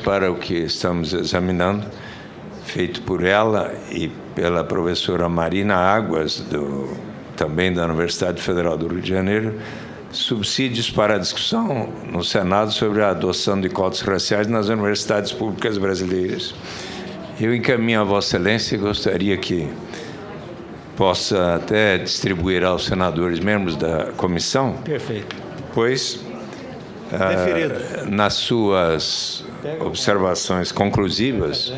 Para o que estamos examinando, feito por ela e pela professora Marina Águas, também da Universidade Federal do Rio de Janeiro, subsídios para a discussão no Senado sobre a adoção de cotas raciais nas universidades públicas brasileiras. Eu encaminho a Vossa Excelência e gostaria que possa até distribuir aos senadores membros da comissão. Perfeito. Pois, nas suas observações conclusivas,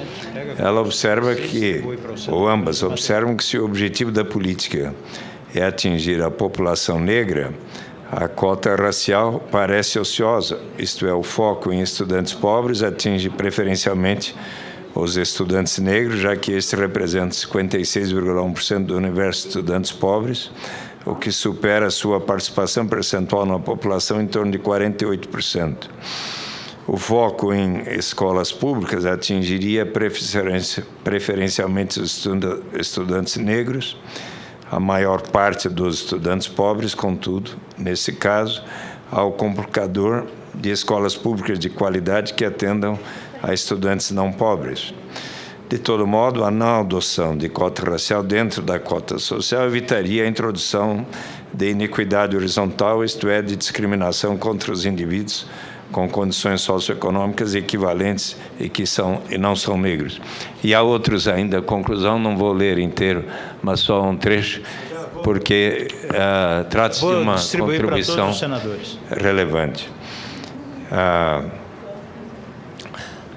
ela observa que, ou ambas observam que, se o objetivo da política é atingir a população negra, a cota racial parece ociosa, isto é, o foco em estudantes pobres atinge preferencialmente os estudantes negros, já que este representa 56,1% do universo de estudantes pobres, o que supera a sua participação percentual na população em torno de 48%. O foco em escolas públicas atingiria preferencialmente os estudantes negros, a maior parte dos estudantes pobres, contudo, nesse caso, ao complicador de escolas públicas de qualidade que atendam a estudantes não pobres. De todo modo, a não adoção de cota racial dentro da cota social evitaria a introdução de iniquidade horizontal, isto é, de discriminação contra os indivíduos com condições socioeconômicas equivalentes e não são negros. E há outros ainda, a conclusão, não vou ler inteiro, mas só um trecho, porque trata-se de uma contribuição relevante.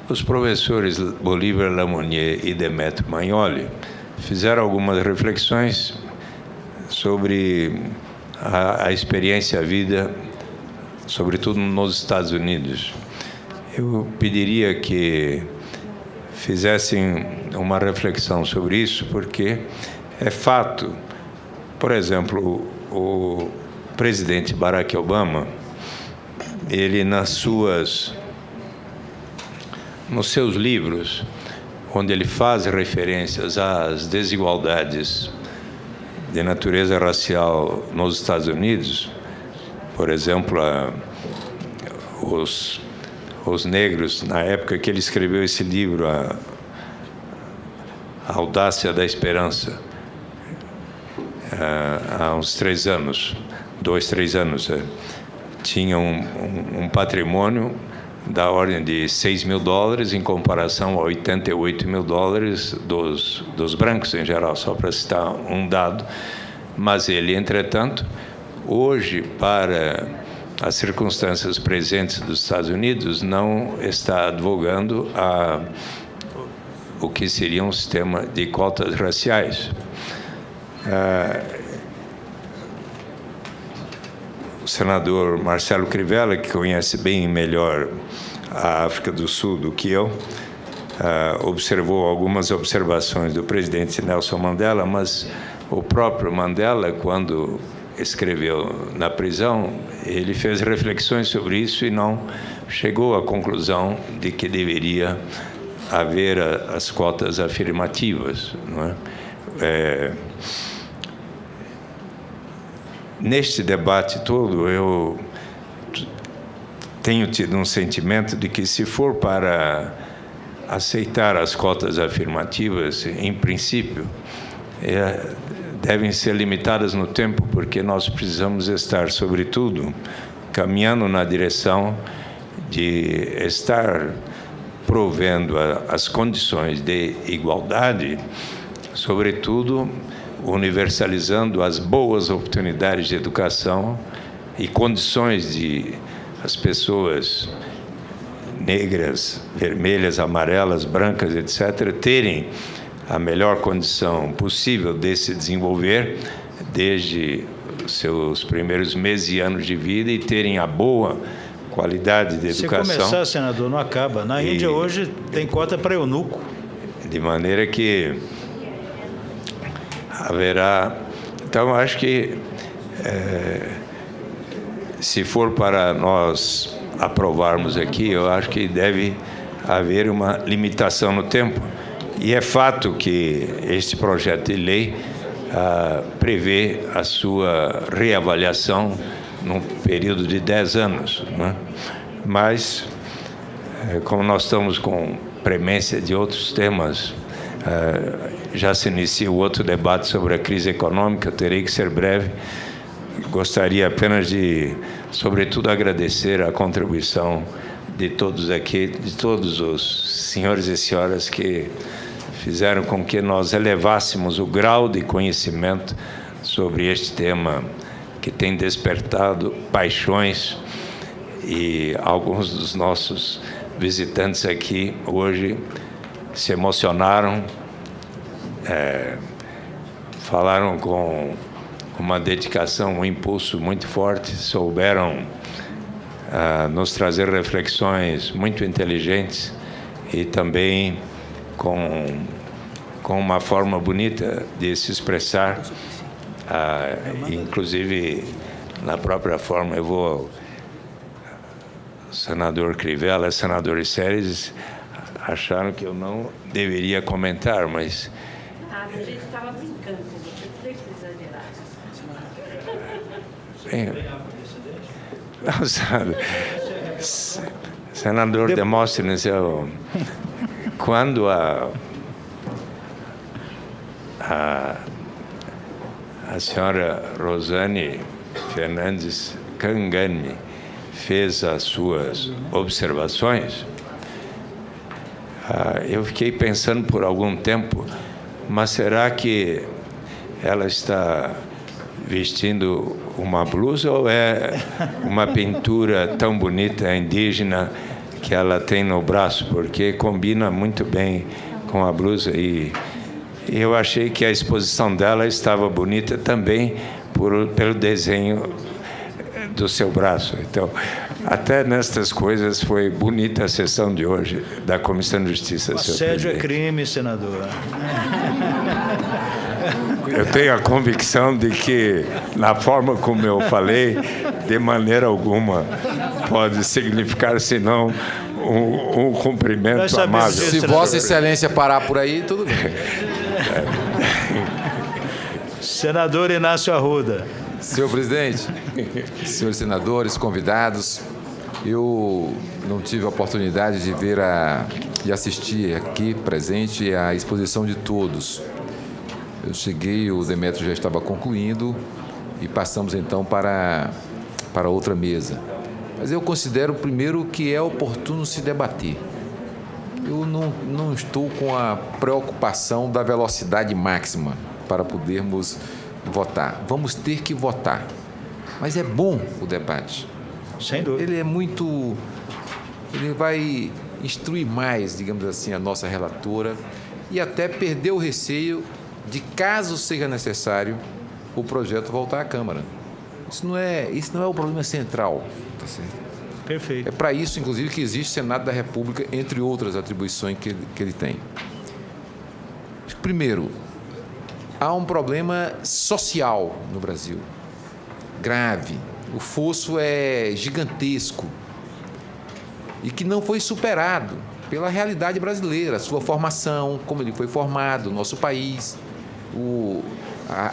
Os professores Bolívar Lamounier e Demetrio Magnoli fizeram algumas reflexões sobre a experiência, a vida, sobretudo nos Estados Unidos. Eu pediria que fizessem uma reflexão sobre isso, porque é fato. Por exemplo, o presidente Barack Obama, ele nos seus livros, onde ele faz referências às desigualdades de natureza racial nos Estados Unidos, por exemplo, os negros, na época que ele escreveu esse livro, A Audácia da Esperança, há uns 3 anos, 3 anos, tinham um patrimônio da ordem de $6 mil, em comparação a $88 mil dos brancos em geral, só para citar um dado. Mas ele, entretanto, hoje, para as circunstâncias presentes dos Estados Unidos, não está advogando o que seria um sistema de cotas raciais. O senador Marcelo Crivella, que conhece bem melhor a África do Sul do que eu, observou algumas observações do presidente Nelson Mandela, mas o próprio Mandela, quando escreveu na prisão, ele fez reflexões sobre isso e não chegou à conclusão de que deveria haver as cotas afirmativas, não é? Neste debate todo, eu tenho tido um sentimento de que, se for para aceitar as cotas afirmativas, em princípio, devem ser limitadas no tempo, porque nós precisamos estar, sobretudo, caminhando na direção de estar provendo as condições de igualdade, sobretudo universalizando as boas oportunidades de educação e condições de as pessoas negras, vermelhas, amarelas, brancas, etc., terem a melhor condição possível de se desenvolver desde os seus primeiros meses e anos de vida e terem a boa qualidade de educação. Se começar, senador, não acaba. Na Índia hoje tem cota para eunuco. De maneira que haverá. Então, acho que se for para nós aprovarmos aqui, eu acho que deve haver uma limitação no tempo. E é fato que este projeto de lei prevê a sua reavaliação num período de 10 anos, né? Mas Como nós estamos com premência de outros temas, já se inicia o outro debate sobre a crise econômica, terei que ser breve. Gostaria apenas de, sobretudo, agradecer a contribuição de todos aqui, de todos os senhores e senhoras que fizeram com que nós elevássemos o grau de conhecimento sobre este tema que tem despertado paixões, e alguns dos nossos visitantes aqui hoje se emocionaram, falaram com uma dedicação, um impulso muito forte, souberam nos trazer reflexões muito inteligentes e também com uma forma bonita de se expressar, inclusive na própria forma. Eu vou, senador Crivella, senador Séries, acharam que eu não deveria comentar, mas... A gente estava brincando com você, não precisa exagerar. Não, sabe, senador Demóstenes, quando a senhora Rosane Fernandes Cangani fez as suas observações, eu fiquei pensando por algum tempo, mas será que ela está vestindo uma blusa ou é uma pintura tão bonita, indígena, que ela tem no braço? Porque combina muito bem com a blusa, e eu achei que a exposição dela estava bonita também pelo desenho do seu braço. Então, até nestas coisas foi bonita a sessão de hoje da Comissão de Justiça. Assédio é crime, senador. Eu tenho a convicção de que, na forma como eu falei, de maneira alguma pode significar, senão, um cumprimento amável. Se Vossa Excelência parar por aí, tudo bem. Senador Inácio Arruda. Senhor presidente, senhores senadores, convidados, eu não tive a oportunidade de ver e assistir aqui presente à exposição de todos. Eu cheguei, o Demétrio já estava concluindo e passamos então para outra mesa. Mas eu considero, primeiro, que é oportuno se debater. Eu não estou com a preocupação da velocidade máxima para podermos votar. Vamos ter que votar. Mas é bom o debate. Sem dúvida. Ele vai instruir mais, digamos assim, a nossa relatora e até perder o receio de, caso seja necessário, o projeto voltar à Câmara. Isso não é o problema central. Tá certo? Perfeito. É para isso, inclusive, que existe o Senado da República, entre outras atribuições que ele tem. Primeiro, há um problema social no Brasil, grave. O fosso é gigantesco e que não foi superado pela realidade brasileira, sua formação, como ele foi formado, nosso país,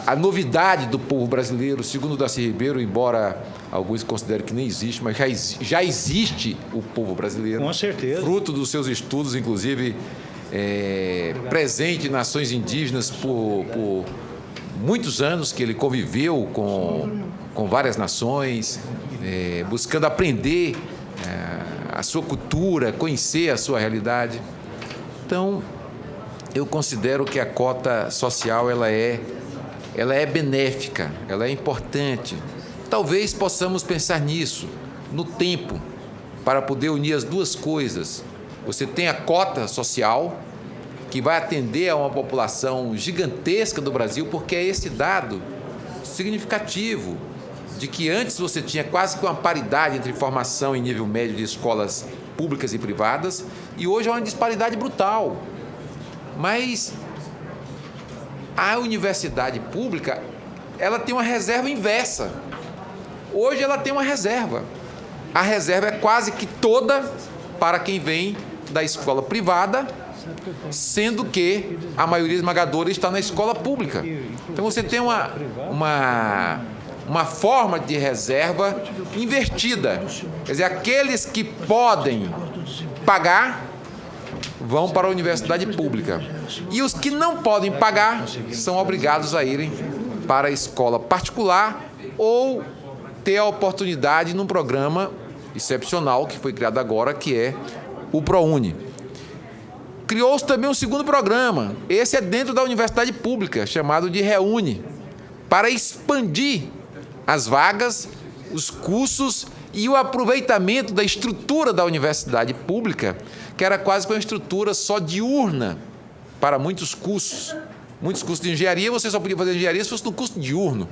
a novidade do povo brasileiro, segundo Darcy Ribeiro, embora alguns considerem que nem existe, mas já existe o povo brasileiro. Com certeza. Fruto dos seus estudos, inclusive, presente em nações indígenas por muitos anos, que ele conviveu com várias nações, buscando aprender a sua cultura, conhecer a sua realidade. Então, eu considero que a cota social ela é benéfica, ela é importante. Talvez possamos pensar nisso, no tempo, para poder unir as duas coisas. Você tem a cota social, que vai atender a uma população gigantesca do Brasil, porque é esse dado significativo de que antes você tinha quase que uma paridade entre formação em nível médio de escolas públicas e privadas, e hoje há uma disparidade brutal. Mas a universidade pública, ela tem uma reserva inversa. Hoje ela tem uma reserva. A reserva é quase que toda para quem vem da escola privada, sendo que a maioria esmagadora está na escola pública. Então você tem uma forma de reserva invertida. Quer dizer, aqueles que podem pagar vão para a universidade pública. E os que não podem pagar são obrigados a irem para a escola particular ou ter a oportunidade num programa excepcional que foi criado agora, que é o ProUni. Criou-se também um segundo programa, esse é dentro da universidade pública, chamado de REUNI, para expandir as vagas, os cursos e o aproveitamento da estrutura da universidade pública, que era quase que uma estrutura só diurna para muitos cursos. Muitos cursos de engenharia, você só podia fazer engenharia se fosse no curso diurno.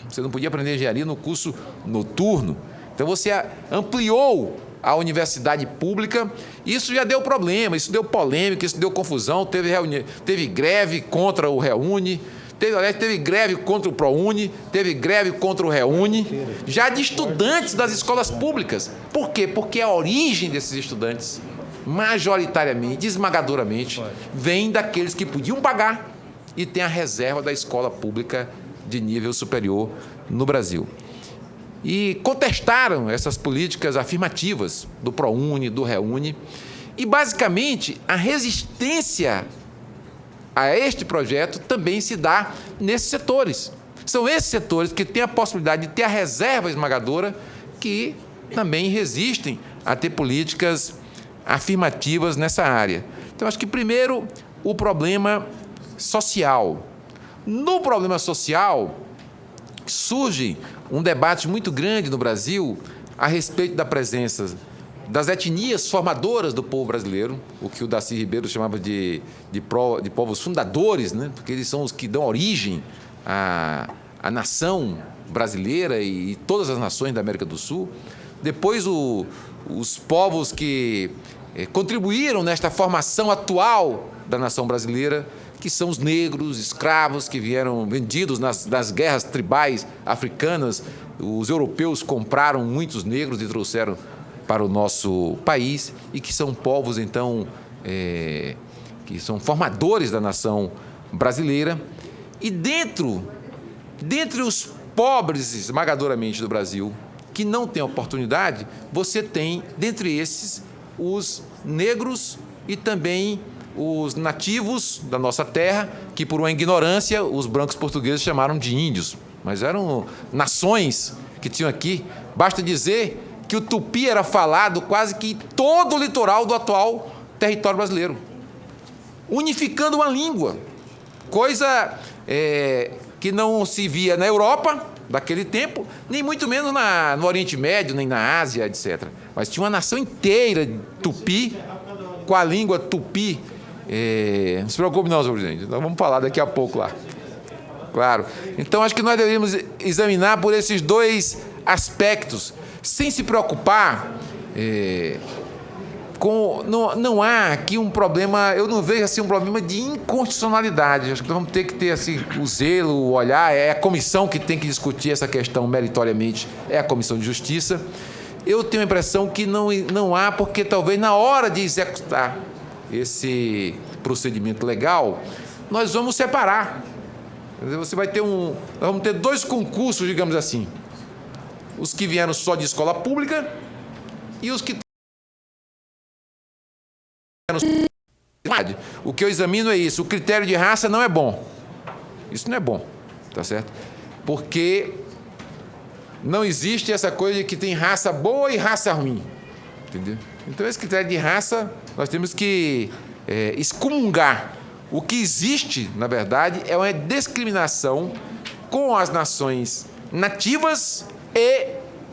Você não podia aprender engenharia no curso noturno. Então, você ampliou a universidade pública. Isso já deu problema, isso deu polêmica, isso deu confusão. Teve greve contra o REUNI, teve greve contra o ProUni, teve greve contra o REUNI, já de estudantes das escolas públicas. Por quê? Porque a origem desses estudantes, majoritariamente, esmagadoramente, vem daqueles que podiam pagar e tem a reserva da escola pública de nível superior no Brasil. E contestaram essas políticas afirmativas do ProUni, do REUNI, e, basicamente, a resistência a este projeto também se dá nesses setores. São esses setores que têm a possibilidade de ter a reserva esmagadora que também resistem a ter políticas afirmativas nessa área. Então, acho que, primeiro, o problema social. No problema social, surge um debate muito grande no Brasil a respeito da presença das etnias formadoras do povo brasileiro, o que o Darcy Ribeiro chamava de povos fundadores, né? Porque eles são os que dão origem à nação brasileira e todas as nações da América do Sul. Depois, os povos que contribuíram nesta formação atual da nação brasileira, que são os negros, escravos, que vieram vendidos nas guerras tribais africanas. Os europeus compraram muitos negros e trouxeram para o nosso país, e que são povos, então, que são formadores da nação brasileira. E dentre os pobres, esmagadoramente, do Brasil, que não têm oportunidade, você tem, dentre esses, os negros e também os nativos da nossa terra, que por uma ignorância os brancos portugueses chamaram de índios, mas eram nações que tinham aqui. Basta dizer que o tupi era falado quase que em todo o litoral do atual território brasileiro, unificando uma língua, coisa que não se via na Europa daquele tempo, nem muito menos no Oriente Médio, nem na Ásia, etc. Mas tinha uma nação inteira tupi, com a língua tupi. Não se preocupe não, senhor presidente, nós vamos falar daqui a pouco lá. Claro. Então, acho que nós deveríamos examinar por esses dois aspectos, sem se preocupar não há aqui um problema, eu não vejo assim um problema de inconstitucionalidade. Acho que nós vamos ter que ter assim, o zelo, o olhar. É a comissão que tem que discutir essa questão meritoriamente, é a Comissão de Justiça. Eu tenho a impressão que não há, porque talvez na hora de executar esse procedimento legal, nós vamos separar. Você vai ter nós vamos ter dois concursos, digamos assim. Os que vieram só de escola pública e os que o que eu examino é isso. O critério de raça não é bom. Isso não é bom, tá certo? Porque não existe essa coisa de que tem raça boa e raça ruim, entendeu? Então, esse critério de raça, nós temos que excomungar. O que existe, na verdade, é uma discriminação com as nações nativas e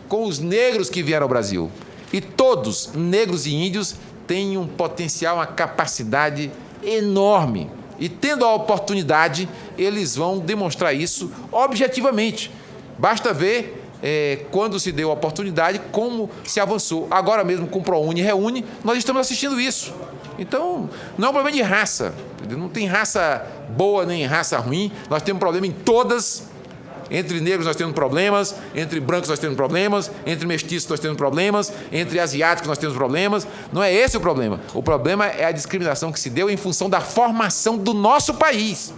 com os negros que vieram ao Brasil. E todos, negros e índios, têm um potencial, uma capacidade enorme. E, tendo a oportunidade, eles vão demonstrar isso objetivamente. Basta ver, quando se deu a oportunidade, como se avançou. Agora mesmo, com o ProUni e REUNI, nós estamos assistindo isso. Então, não é um problema de raça. Não tem raça boa nem raça ruim. Nós temos problema em todas. Entre negros nós temos problemas, entre brancos nós temos problemas, entre mestiços nós temos problemas, entre asiáticos nós temos problemas. Não é esse o problema. O problema é a discriminação que se deu em função da formação do nosso país.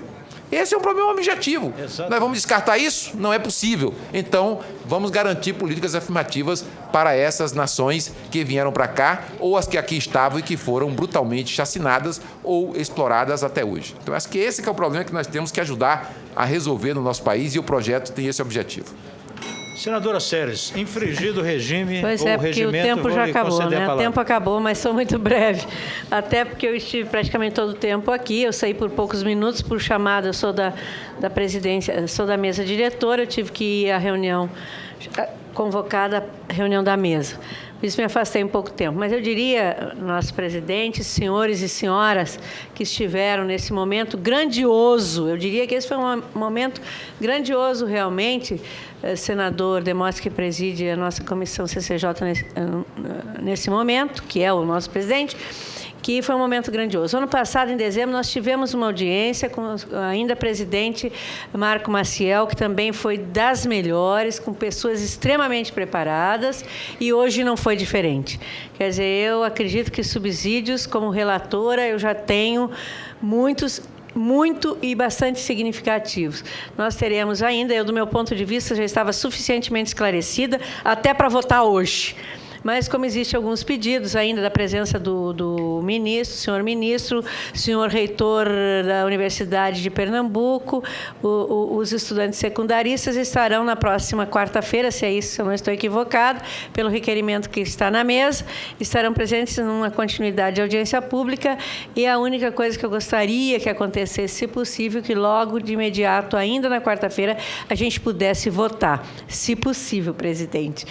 Esse é um problema objetivo. Exato. Nós vamos descartar isso? Não é possível. Então, vamos garantir políticas afirmativas para essas nações que vieram para cá ou as que aqui estavam e que foram brutalmente chacinadas ou exploradas até hoje. Então, acho que esse que é o problema que nós temos que ajudar a resolver no nosso país e o projeto tem esse objetivo. Senadora Seles, infringido o regime Pois ou é, o porque o regimento, tempo vou já lhe acabou, conceder a né? O palavra. tempo acabou, mas sou muito breve. Até porque eu estive praticamente todo o tempo aqui, eu saí por poucos minutos por chamada, eu sou da presidência, sou da mesa diretora, eu tive que ir à reunião, convocada à reunião da mesa. Por isso me afastei um pouco tempo. Mas eu diria, nosso presidente, senhores e senhoras que estiveram nesse momento grandioso, eu diria que esse foi um momento grandioso realmente, senador Demóstenes, que preside a nossa comissão CCJ nesse momento, que é o nosso presidente, que foi um momento grandioso. Ano passado, em dezembro, nós tivemos uma audiência com ainda presidente Marco Maciel, que também foi das melhores, com pessoas extremamente preparadas, e hoje não foi diferente. Quer dizer, eu acredito que subsídios, como relatora, eu já tenho muito e bastante significativos. Nós teremos ainda, eu, do meu ponto de vista, já estava suficientemente esclarecida até para votar hoje. Mas, como existem alguns pedidos ainda da presença do ministro, senhor reitor da Universidade de Pernambuco, os estudantes secundaristas estarão na próxima quarta-feira, se é isso, se eu não estou equivocado, pelo requerimento que está na mesa, estarão presentes numa continuidade de audiência pública, e a única coisa que eu gostaria que acontecesse, se possível, que logo de imediato, ainda na quarta-feira, a gente pudesse votar, se possível, presidente.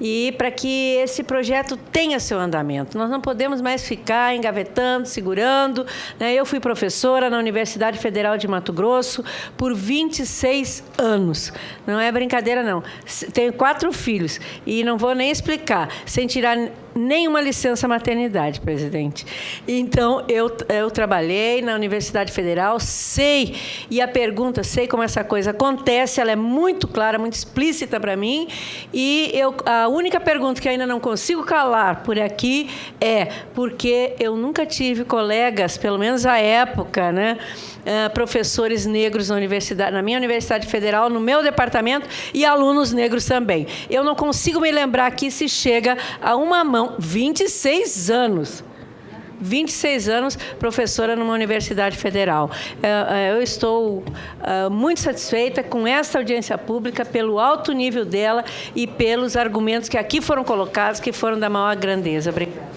E para que esse projeto tenha seu andamento. Nós não podemos mais ficar engavetando, segurando, né? Eu fui professora na Universidade Federal de Mato Grosso por 26 anos. Não é brincadeira, não. Tenho 4 filhos e não vou nem explicar, sem tirar nenhuma licença maternidade, presidente. Então, eu trabalhei na Universidade Federal, sei, e a pergunta, sei como essa coisa acontece, ela é muito clara, muito explícita para mim, e a única pergunta que ainda não consigo calar por aqui é porque eu nunca tive colegas, pelo menos à época, né, professores negros na minha Universidade Federal, no meu departamento, e alunos negros também. Eu não consigo me lembrar aqui se chega a uma mão, 26 anos. 26 anos, professora numa universidade federal. Eu estou muito satisfeita com essa audiência pública, pelo alto nível dela e pelos argumentos que aqui foram colocados, que foram da maior grandeza. Obrigada.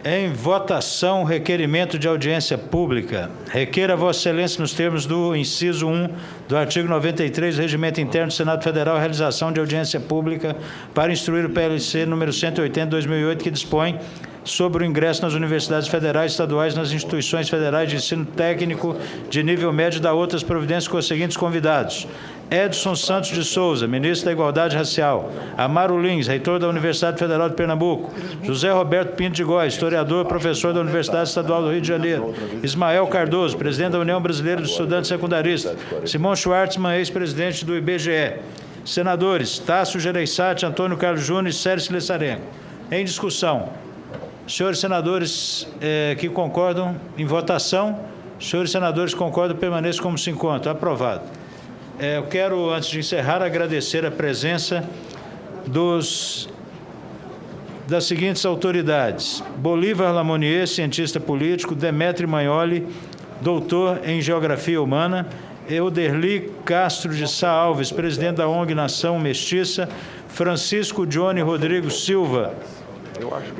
Em votação, requerimento de audiência pública. Requer a Vossa Excelência, nos termos do inciso 1 do artigo 93 do Regimento Interno do Senado Federal, a realização de audiência pública para instruir o PLC número 180/2008, que dispõe sobre o ingresso nas universidades federais, estaduais, nas instituições federais de ensino técnico de nível médio, da outras providências com os seguintes convidados: Edson Santos de Souza, ministro da Igualdade Racial; Amaro Lins, reitor da Universidade Federal de Pernambuco; José Roberto Pinto de Góes, historiador, professor da Universidade Estadual do Rio de Janeiro; Ismael Cardoso, presidente da União Brasileira dos Estudantes Secundaristas; Simão Schwartzman, ex-presidente do IBGE. Senadores Tasso Gereissati, Antônio Carlos Júnior e Sérgio Lessarenko. Em discussão. Senhores senadores que concordam em votação, senhores senadores que concordam, permaneçam como se encontram. Aprovado. Eu quero, antes de encerrar, agradecer a presença das seguintes autoridades: Bolívar Lamonier, cientista político; Demetrio Magnoli, doutor em Geografia Humana; Euderli Castro de Sá Alves, presidente da ONG Nação Mestiça; Francisco Johnny Rodrigo Silva,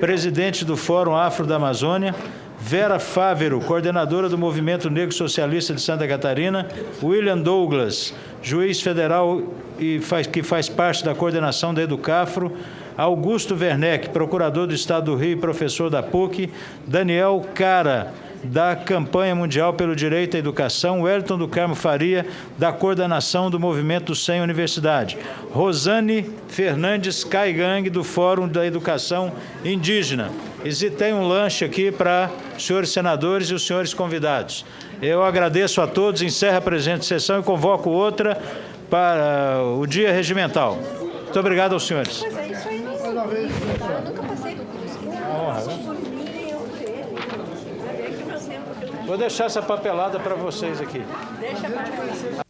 presidente do Fórum Afro da Amazônia; Vera Fávero, coordenadora do Movimento Negro Socialista de Santa Catarina; William Douglas, juiz federal que faz parte da coordenação da Educafro; Augusto Werneck, procurador do Estado do Rio e professor da PUC; Daniel Cara, da Campanha Mundial pelo Direito à Educação; Wellington do Carmo Faria, da coordenação do Movimento do Sem Universidade; Rosane Fernandes Caigang, do Fórum da Educação Indígena. E tem um lanche aqui para os senhores senadores e os senhores convidados. Eu agradeço a todos, encerro a presente sessão e convoco outra para o dia regimental. Muito obrigado aos senhores. Pois é, isso aí não. Eu nunca passei por isso. Vou deixar essa papelada para vocês aqui. Deixa para